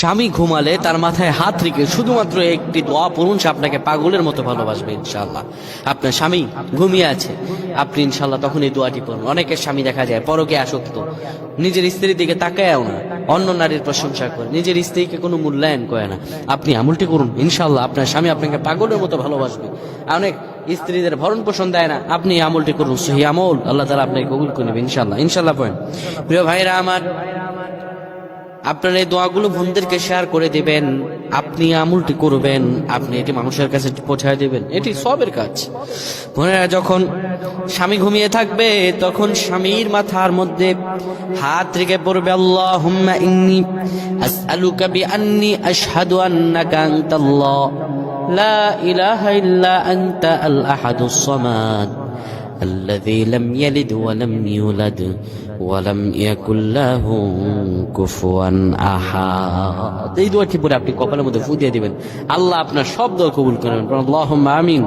স্বামী ঘুমালে তার মাথায় হাত রেখে শুধুমাত্র একটি দোয়া পড়ুন, সে আপনাকে পাগলের মতো ভালোবাসবে ইনশাআল্লাহ। আপনার স্বামী ঘুমিয়ে আছে, আপনি ইনশাআল্লাহ তখন এই দোয়াটি পড়ুন। অনেকের স্বামী দেখা যায় পরকে আসক্ত, নিজের স্ত্রীর দিকে তাকায়ও না, অন্য নারীর প্রশংসা করে, নিজের স্ত্রীকে কোনো মূল্যায়ন করে না। আপনি আমলটি করুন, ইনশাআল্লাহ আপনার স্বামী আপনাকে পাগলের মতো ভালোবাসবে। অনেক স্ত্রীদের ভরণ পোষণ দেয় না, আপনি আমলটি করুন, সহি আমল, আল্লাহ তাআলা আপনাকে কবুল করে নেবে ইনশাআল্লাহ। ইনশাআল্লাহ পড়েন। প্রিয় ভাইরা আমার, আপনার এই দোয়াগুলো বোনদেরকে শেয়ার করে দিবেন, আপনি আমলটি করবেন, আপনি এটি মানুষের কাছে পৌঁছায় দিবেন, এটি সবের কাজ। বোনেরা, যখন স্বামী ঘুমিয়ে থাকবে তখন স্বামীর মাথার মধ্যে হাত রেখে পড়বে, আল্লাহুম্মা ইন্নী আসআলুকা বিআন্নী আশহাদু আন্নাকা আনতাল্লাহ লা ইলাহা ইল্লা আনতা আল আহাদুস সামাদ الذي لم يلد ولم يولد ولم يكن له كفوا احد। এই দোয়াটি পড়ে আপনি কপালের মধ্যে ফু দিয়ে দিবেন, আল্লাহ আপনার সব দোয়া কবুল করবেন। আল্লাহুম্মা আমিন।